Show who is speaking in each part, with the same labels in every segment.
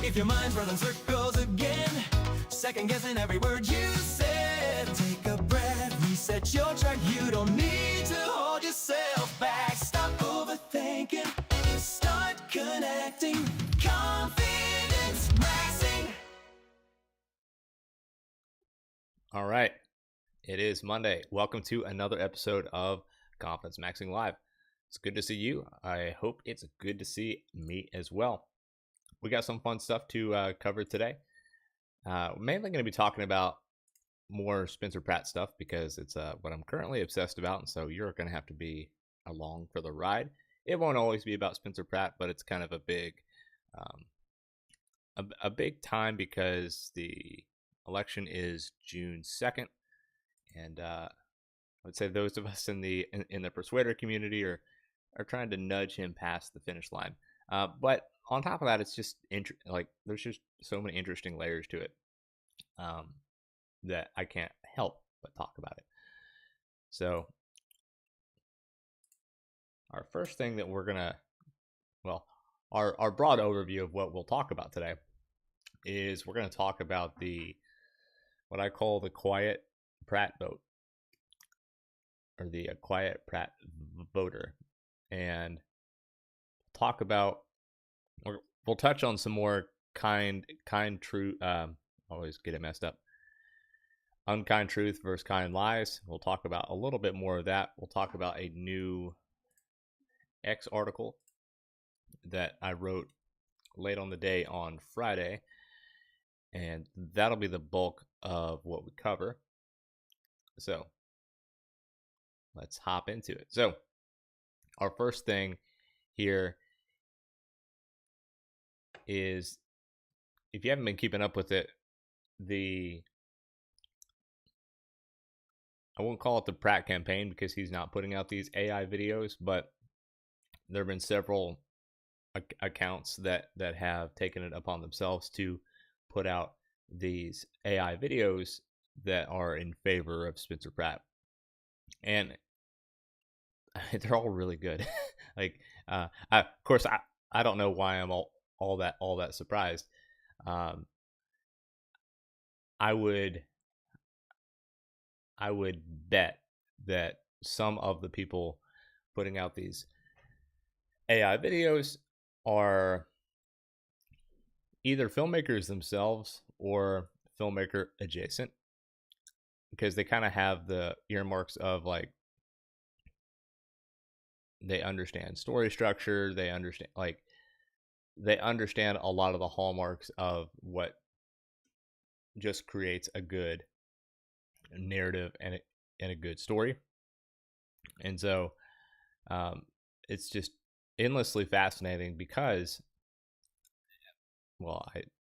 Speaker 1: if your mind's running circles again, second guessing every word you said, take a breath, reset your track. You don't need to hold yourself back. Stop overthinking, start connecting, confidence rising.
Speaker 2: All right, it is Monday. Welcome to another episode of Confidence Maxing Live. It's good to see you. I hope it's good to see me as well. We got some fun stuff to cover today. Mainly going to be talking about more Spencer Pratt stuff because it's what I'm currently obsessed about, and so you're going to have to be along for the ride. It won't always be about Spencer Pratt, but it's kind of a big time because the election is June 2nd, and I would say those of us in the persuader community are trying to nudge him past the finish line. But on top of that, it's just there's just so many interesting layers to it that I can't help but talk about it. So our first thing that we're gonna, our broad overview of what we'll talk about today is we're gonna talk about what I call the quiet Pratt vote, or the quiet Pratt voter, and talk about, we'll touch on some more kind truth. Always get it messed up. Unkind truth versus kind lies. We'll talk about a little bit more of that. We'll talk about a new X article that I wrote late on the day on Friday, and that'll be the bulk of what we cover. So let's hop into it. So our first thing here is, if you haven't been keeping up with it, I won't call it the Pratt campaign because he's not putting out these AI videos, but there have been several accounts that have taken it upon themselves to put out these AI videos that are in favor of Spencer Pratt, and they're all really good. Of course, I don't know why I'm all that surprised. I would bet that some of the people putting out these AI videos are either filmmakers themselves or filmmaker adjacent, because they kind of have the earmarks of, like, they understand story structure, they understand a lot of the hallmarks of what just creates a good narrative and a good story. And so it's just endlessly fascinating because,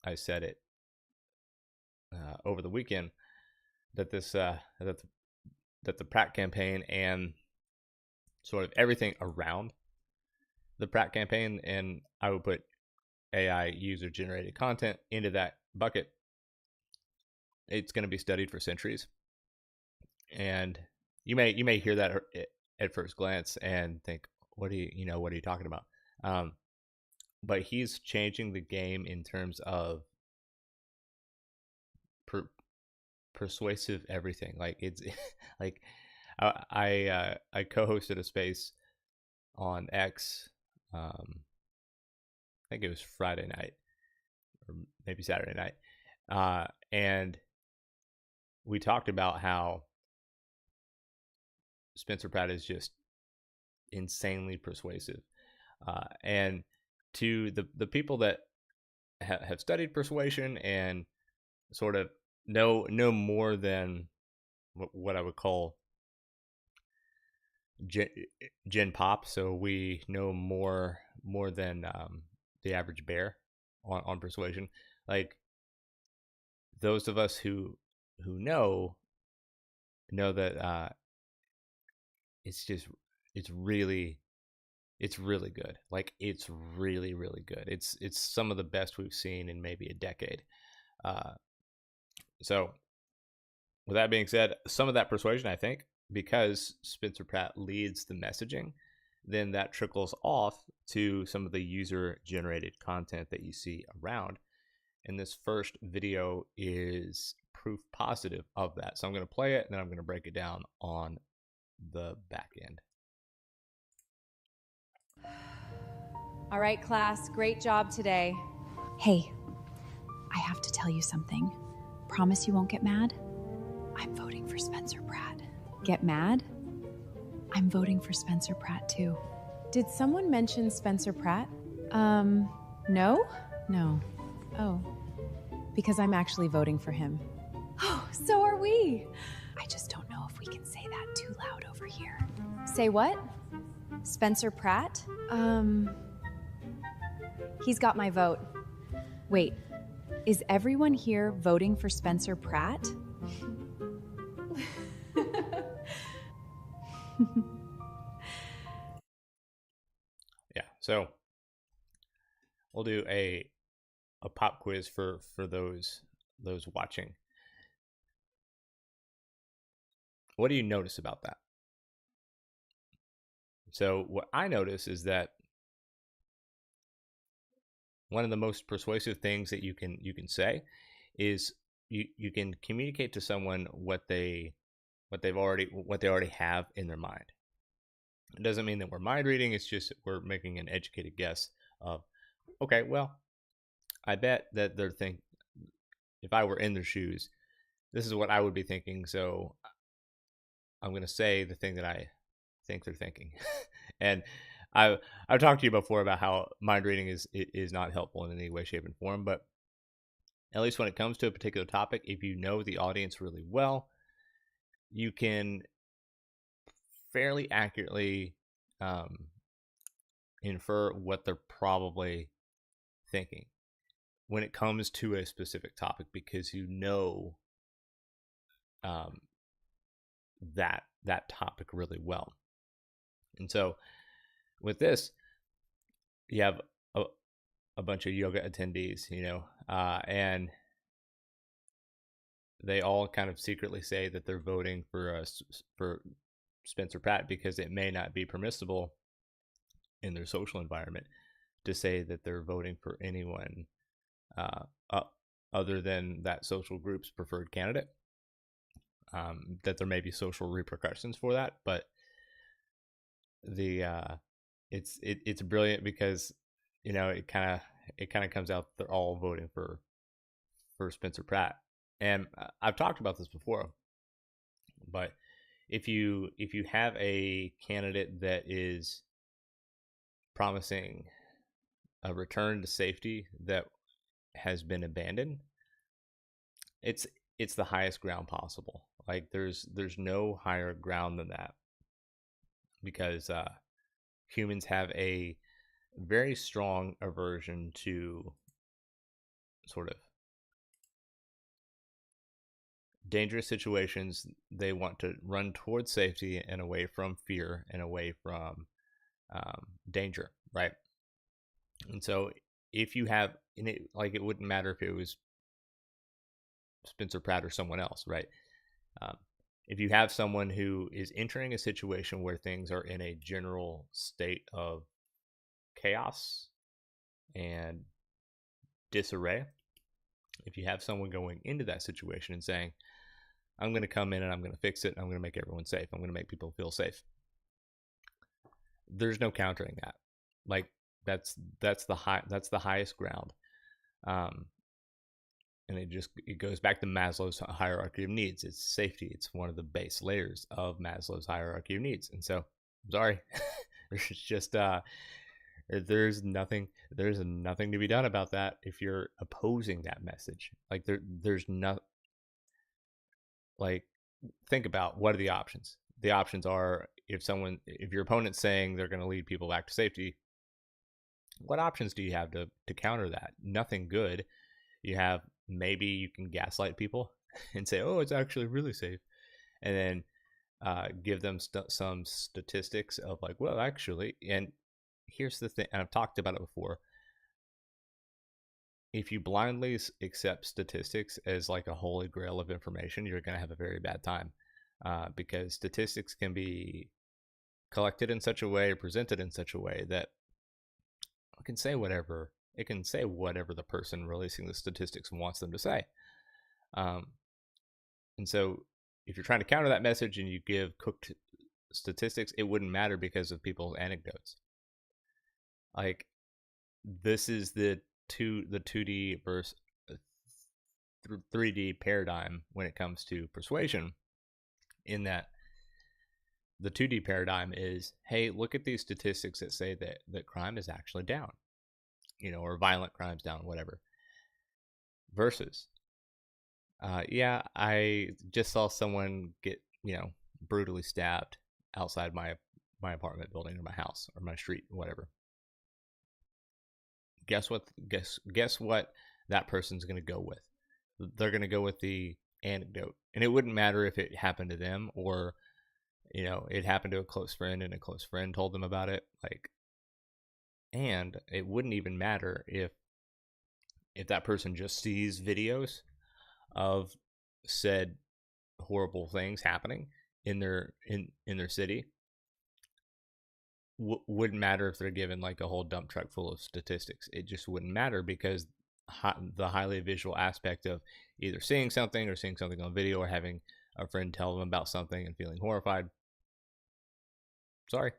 Speaker 2: I said it over the weekend that that the Pratt campaign and sort of everything around the Pratt campaign, and I would put AI user generated content into that bucket, it's going to be studied for centuries. And you may hear that at first glance and think, what are you talking about? But he's changing the game in terms of persuasive everything. Like, it's like, I co-hosted a space on X. I think it was Friday night or maybe Saturday night, and we talked about how Spencer Pratt is just insanely persuasive, and to the people that have studied persuasion and sort of know more than what I would call Gen Pop, so we know more than the average bear on persuasion. Like, those of us who know that it's really good. Like, it's really, really good. It's some of the best we've seen in maybe a decade. So with that being said, some of that persuasion, I think, because Spencer Pratt leads the messaging, then that trickles off to some of the user generated content that you see around. And this first video is proof positive of that. So I'm going to play it and then I'm going to break it down on the back end.
Speaker 3: All right, class, great job today.
Speaker 4: Hey, I have to tell you something. Promise you won't get mad? I'm voting for Spencer Pratt.
Speaker 3: Get mad?
Speaker 4: I'm voting for Spencer Pratt too.
Speaker 3: Did someone mention Spencer Pratt? No?
Speaker 4: No.
Speaker 3: Oh, because I'm actually voting for him.
Speaker 4: Oh, so are we. I just don't know if we can say that too loud over here.
Speaker 3: Say what? Spencer Pratt? He's got my vote. Wait, is everyone here voting for Spencer Pratt?
Speaker 2: Yeah, so we'll do a pop quiz for those watching. What do you notice about that? So what I notice is that one of the most persuasive things that you can say is you can communicate to someone what they already have in their mind. It doesn't mean that we're mind reading, it's just we're making an educated guess of, okay, well, I bet that they're thinking, if I were in their shoes, this is what I would be thinking, so I'm going to say the thing that I think they're thinking. And I've talked to you before about how mind reading is not helpful in any way, shape, and form, but at least when it comes to a particular topic, if you know the audience really well, you can fairly accurately infer what they're probably thinking when it comes to a specific topic, because you know that topic really well. And so with this, you have a bunch of yoga attendees, and they all kind of secretly say that they're voting for Spencer Pratt because it may not be permissible in their social environment to say that they're voting for anyone other than that social group's preferred candidate. That there may be social repercussions for that, but it's brilliant because it kind of comes out they're all voting for Spencer Pratt. And I've talked about this before, but if you have a candidate that is promising a return to safety that has been abandoned, it's the highest ground possible. Like there's no higher ground than that, because humans have a very strong aversion to sort of dangerous situations. They want to run towards safety and away from fear and away from danger, right? And so if you have, like, it wouldn't matter if it was Spencer Pratt or someone else, right? If you have someone who is entering a situation where things are in a general state of chaos and disarray, if you have someone going into that situation and saying, I'm going to come in and I'm going to fix it, I'm going to make everyone safe, I'm going to make people feel safe, there's no countering that. Like that's the highest ground. And it goes back to Maslow's hierarchy of needs. It's safety. It's one of the base layers of Maslow's hierarchy of needs. And so, I'm sorry, there's just there's nothing to be done about that if you're opposing that message. Like there's no, like, think about what are the options. The options are, if your opponent's saying they're going to lead people back to safety, what options do you have to counter that? Nothing good. You have, maybe you can gaslight people and say, oh, it's actually really safe, and then give them some statistics of like, well, actually, and here's the thing, and I've talked about it before, if you blindly accept statistics as like a holy grail of information, you're going to have a very bad time, because statistics can be collected in such a way or presented in such a way that I can say whatever It can say whatever the person releasing the statistics wants them to say. And so if you're trying to counter that message and you give cooked statistics, it wouldn't matter because of people's anecdotes. Like, this is the 2D versus 3D paradigm when it comes to persuasion, in that the 2D paradigm is, hey, look at these statistics that say that crime is actually down, or violent crimes down, whatever. Versus, yeah, I just saw someone get, brutally stabbed outside my apartment building or my house or my street, whatever. Guess what that person's going to go with? They're going to go with the anecdote. And it wouldn't matter if it happened to them or, it happened to a close friend and a close friend told them about it. And it wouldn't even matter if that person just sees videos of said horrible things happening in their city. Wouldn't matter if they're given like a whole dump truck full of statistics. It just wouldn't matter, because the highly visual aspect of either seeing something or seeing something on video or having a friend tell them about something and feeling horrified. Sorry,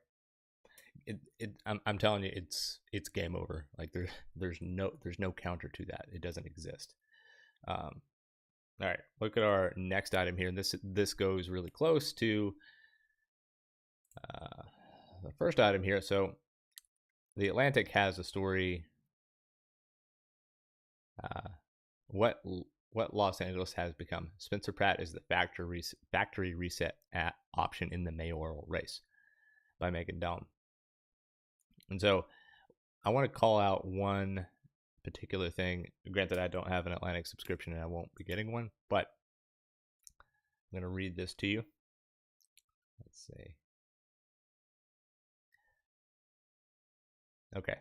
Speaker 2: I'm telling you, it's game over. Like there's no counter to that. It doesn't exist. All right, look at our next item here. And this goes really close to the first item here. So the Atlantic has a story. What Los Angeles has become. Spencer Pratt is the factory reset option in the mayoral race, by Megan Daum. And so I want to call out one particular thing. Granted, I don't have an Atlantic subscription and I won't be getting one, but I'm going to read this to you. Let's see. Okay.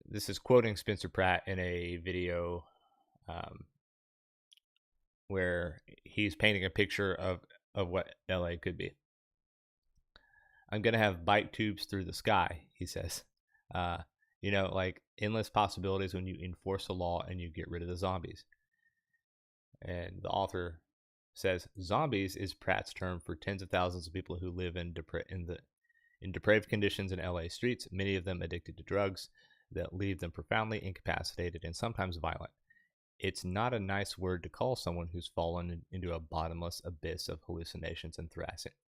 Speaker 2: This is quoting Spencer Pratt in a video where he's painting a picture of what LA could be. I'm going to have bike tubes through the sky, he says. Like endless possibilities when you enforce a law and you get rid of the zombies. And the author says, zombies is Pratt's term for tens of thousands of people who live in depraved conditions in LA streets, many of them addicted to drugs that leave them profoundly incapacitated and sometimes violent. It's not a nice word to call someone who's fallen into a bottomless abyss of hallucinations and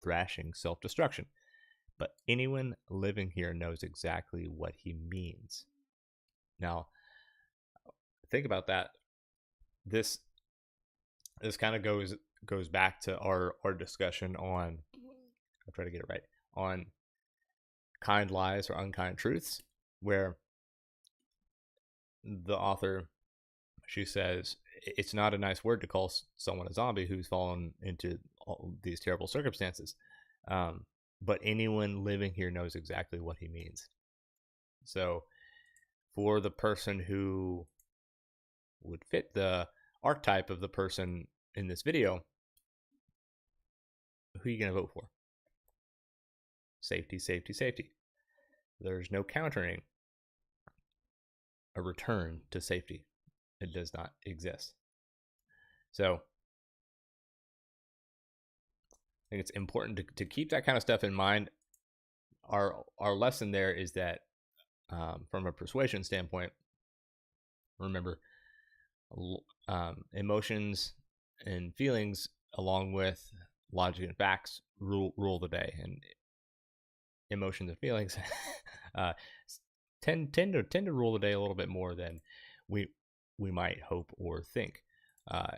Speaker 2: thrashing self-destruction. But anyone living here knows exactly what he means. Now, think about that. This kind of goes back to our discussion on, I'll try to get it right, on kind lies or unkind truths, where the author, she says, it's not a nice word to call someone a zombie who's fallen into all these terrible circumstances. But anyone living here knows exactly what he means. So for the person who would fit the archetype of the person in this video, who are you going to vote for? Safety, safety, safety. There's no countering a return to safety. It does not exist. So I think it's important to keep that kind of stuff in mind. Our lesson there is that from a persuasion standpoint, remember, emotions and feelings along with logic and facts rule the day, and emotions and feelings tend to rule the day a little bit more than we might hope or think.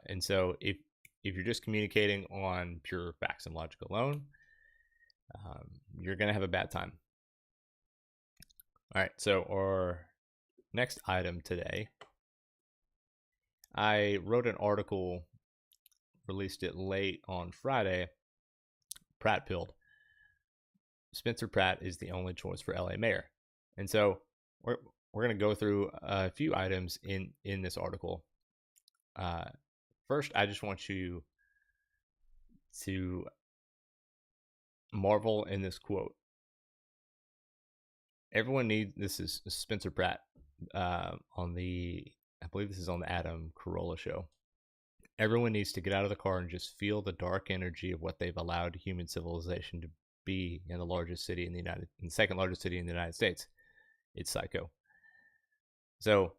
Speaker 2: And so if you're just communicating on pure facts and logic alone, you're going to have a bad time. All right, so our next item today, I wrote an article, released it late on Friday. Pratt pilled. Spencer Pratt is the only choice for LA mayor. And so we're going to go through a few items in this article. First, I just want you to marvel in this quote. everyone needs, this is Spencer Pratt on the, I believe this is on the Adam Carolla show. Everyone needs to get out of the car and just feel the dark energy of what they've allowed human civilization to be in the largest city in the second largest city in the United States. It's psycho. So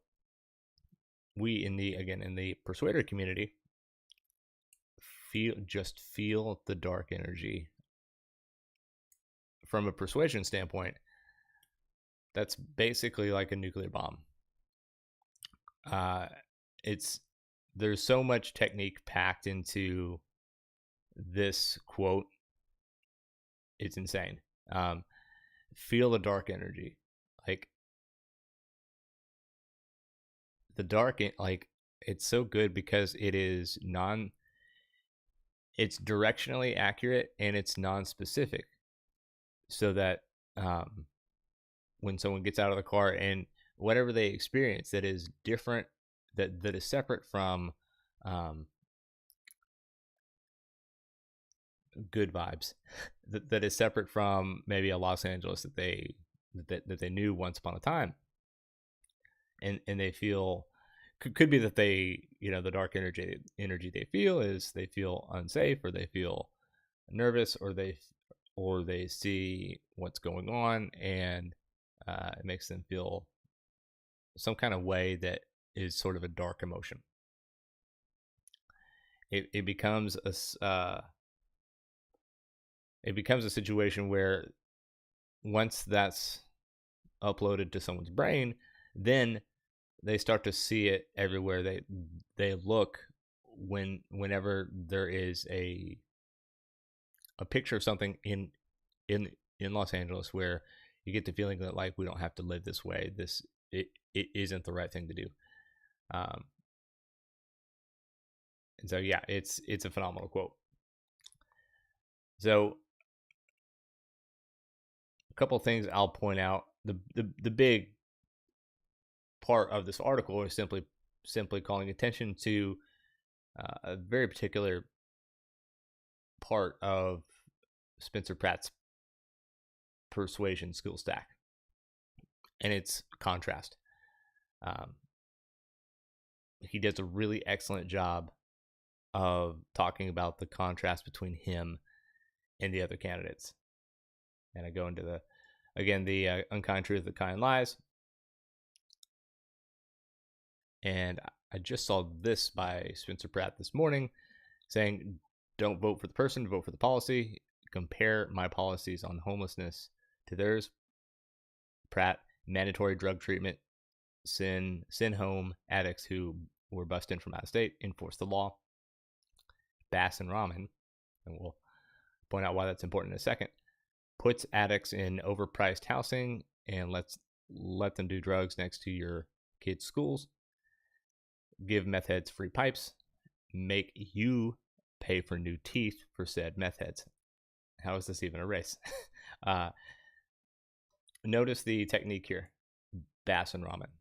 Speaker 2: we in the persuader community feel the dark energy. From a persuasion standpoint, that's basically like a nuclear bomb. There's so much technique packed into this quote. It's insane. Feel the dark energy. Like the dark, like it's so good because it's directionally accurate and it's non-specific. So that when someone gets out of the car and whatever they experience that is different, that is separate from good vibes, that is separate from maybe a Los Angeles that they knew once upon a time, and they feel could be that they, the dark energy they feel is they feel unsafe, or they feel nervous, or they see what's going on, and it makes them feel some kind of way that is sort of a dark emotion. It becomes a situation where once that's uploaded to someone's brain, then they start to see it everywhere they look. Whenever there is a picture of something in Los Angeles where you get the feeling that, like, we don't have to live this way. It isn't the right thing to do. And so, yeah, it's a phenomenal quote. So a couple of things I'll point out. The big part of this article is simply calling attention to a very particular part of Spencer Pratt's persuasion skill stack, and it's contrast. He does a really excellent job of talking about the contrast between him and the other candidates. And I go into the unkind truth, the kind lies. And I just saw this by Spencer Pratt this morning saying, don't vote for the person, vote for the policy. Compare my policies on homelessness to theirs. Pratt, mandatory drug treatment, send home addicts who were bussed in from out of state, enforce the law. Bass and Ramen, and we'll point out why that's important in a second, puts addicts in overpriced housing and let them do drugs next to your kids' schools. Give meth heads free pipes. Make you pay for new teeth for said meth heads. How is this even a race? Notice the technique here. Bass and Ramen.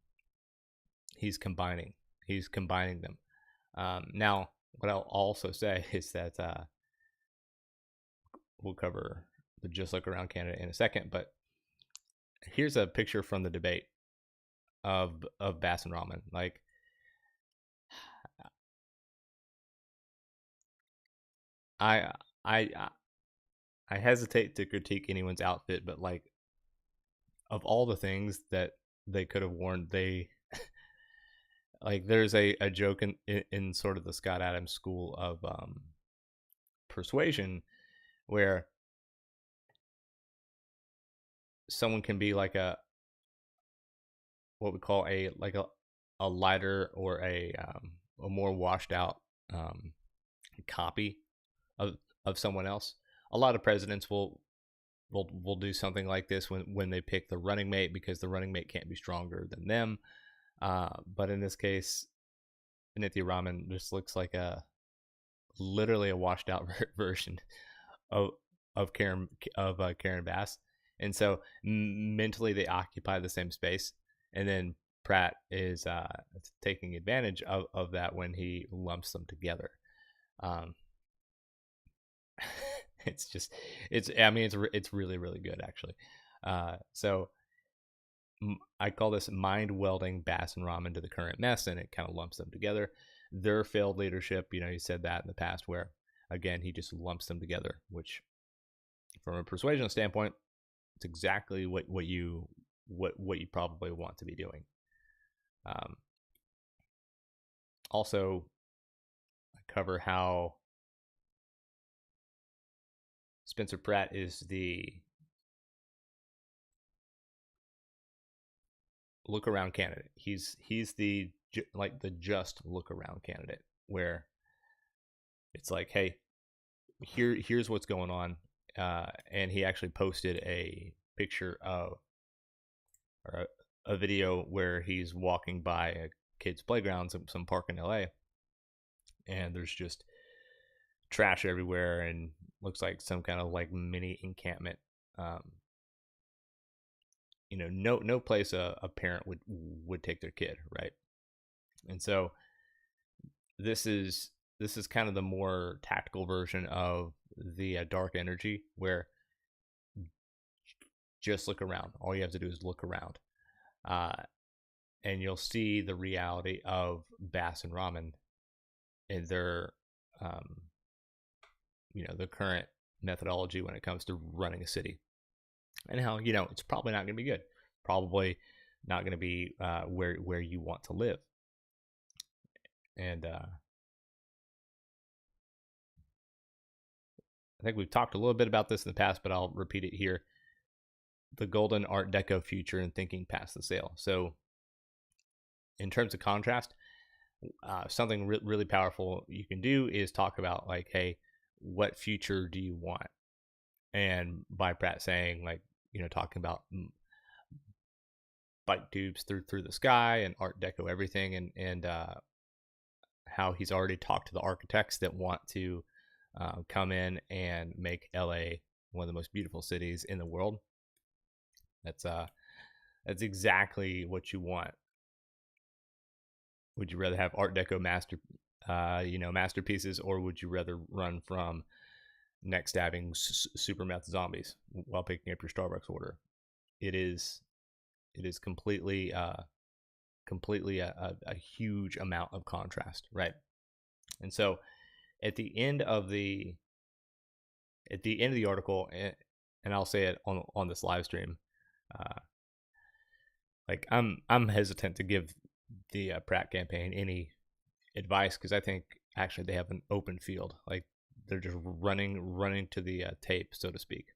Speaker 2: He's combining them. Now, what I'll also say is that we'll cover the Just Look Around candidate in a second, but here's a picture from the debate of Bass and Ramen. Like, I hesitate to critique anyone's outfit, but like, of all the things that they could have worn, they like, there's a joke in sort of the Scott Adams school of persuasion where someone can be like what we call a lighter or a more washed out copy of someone else. A lot of presidents will do something like this when they pick the running mate, because the running mate can't be stronger than them. But in this case, Nithya Raman just looks like literally a washed out version of Karen Bass, and so mentally they occupy the same space. And then Pratt is taking advantage of that when he lumps them together. It's really, really good, actually. So I call this mind welding Bass and Rahm into the current mess, and it kind of lumps them together. Their failed leadership, he said that in the past, where again he just lumps them together, which from a persuasion standpoint, it's exactly what you probably want to be doing. Also, I cover how Spencer Pratt is the look around candidate. He's the just look around candidate, where it's like, hey, here's what's going on, and he actually posted a picture of or a video where he's walking by a kid's playground, some park in LA, and there's just trash everywhere and looks like some kind of like mini encampment. No place a parent would take their kid, right? And so this is kind of the more tactical version of the dark energy, where just look around. All you have to do is look around, and you'll see the reality of Bass and Ramen and their the current methodology when it comes to running a city, and how it's probably not going to be good, probably not going to be where you want to live. And I think we've talked a little bit about this in the past, but I'll repeat it here: the golden Art Deco future and thinking past the sale. So in terms of contrast, something really powerful you can do is talk about, like, hey, what future do you want? And by Pratt saying, like, talking about bike tubes through the sky and Art Deco everything, and how he's already talked to the architects that want to come in and make LA one of the most beautiful cities in the world. That's exactly what you want. Would you rather have Art Deco masterpieces, or would you rather run from neck stabbing super meth zombies while picking up your Starbucks order? It is completely a huge amount of contrast, right? And so at the end of the article, and I'll say it on this live stream, like I'm hesitant to give the Pratt campaign any advice, because I think actually they have an open field. Like, they're just running to the tape, so to speak,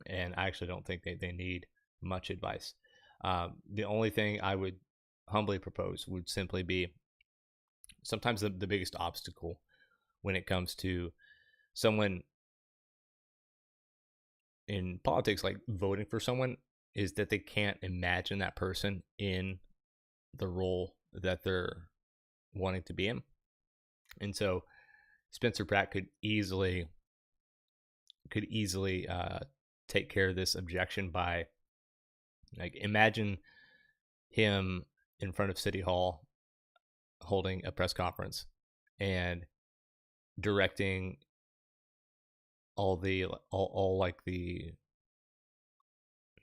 Speaker 2: and I actually don't think they need much advice. The only thing I would humbly propose would simply be, sometimes the biggest obstacle when it comes to someone in politics, like voting for someone, is that they can't imagine that person in the role that they're wanting to be in. And so Spencer Pratt could easily take care of this objection by, like, imagine him in front of City Hall holding a press conference and directing all like the,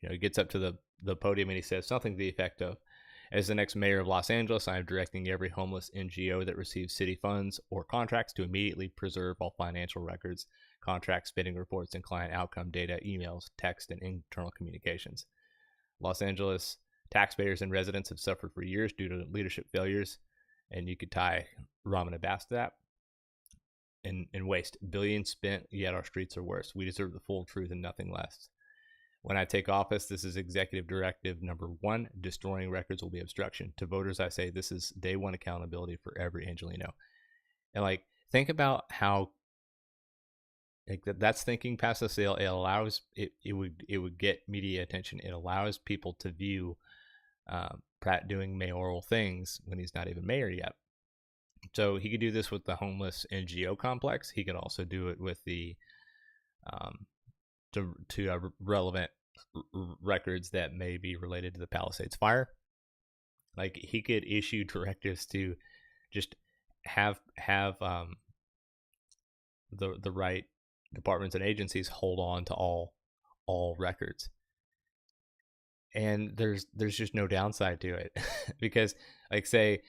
Speaker 2: he gets up to the podium and he says something to the effect of, as the next mayor of Los Angeles, I am directing every homeless NGO that receives city funds or contracts to immediately preserve all financial records, contract spending reports, and client outcome data, emails, text, and internal communications. Los Angeles taxpayers and residents have suffered for years due to leadership failures, and you could tie Ramen and Bass to that. And waste. Billions spent, yet our streets are worse. We deserve the full truth and nothing less. When I take office, this is executive directive number 1. Destroying records will be obstruction. To voters, I say this is day one accountability for every Angelino. And, like, think about how, like, that's thinking past the sale. It allows it would get media attention. It allows people to view Pratt doing mayoral things when he's not even mayor yet. So he could do this with the homeless NGO complex. He could also do it with the relevant records that may be related to the Palisades fire. Like, he could issue directives to just have the right departments and agencies hold on to all records. and there's just no downside to it. Because like say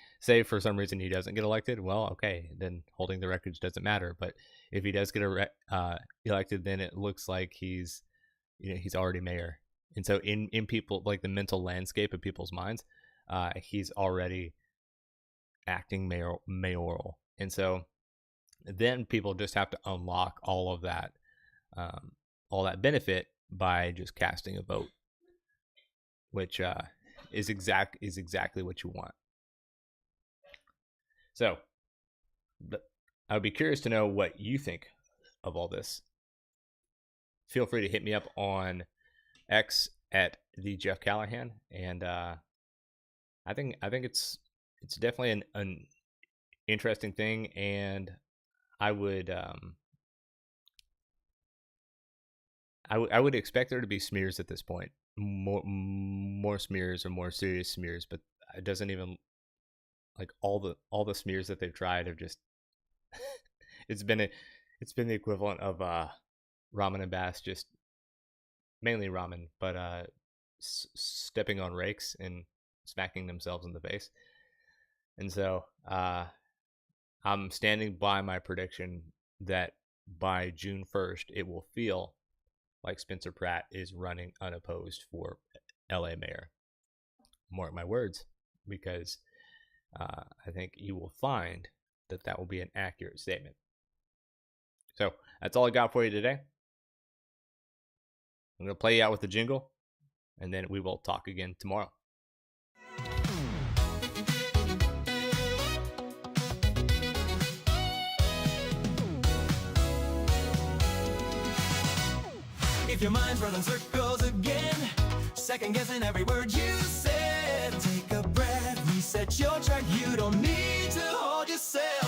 Speaker 2: for some reason he doesn't get elected, well, okay, then holding the records doesn't matter. But if he does get elected, then it looks like he's already mayor. And so in people, like the mental landscape of people's minds, he's already acting mayoral. And so then people just have to unlock all of that benefit by just casting a vote, which is exactly what you want. So I would be curious to know what you think of all this. Feel free to hit me up on X at the Jeff Callahan, and I think it's definitely an interesting thing, and I would expect there to be smears at this point, more smears or more serious smears, but it doesn't even, like, all the smears that they've tried have just it's been the equivalent of Ramen and Bass, just mainly Ramen, but stepping on rakes and smacking themselves in the face. And so I'm standing by my prediction that by June 1st, it will feel like Spencer Pratt is running unopposed for LA mayor. Mark my words, because I think you will find that will be an accurate statement. So that's all I got for you today. I'm going to play you out with the jingle, and then we will talk again tomorrow.
Speaker 1: If your mind's running circles again, second guessing every word you said, take a breath, reset your track. You don't need to hold yourself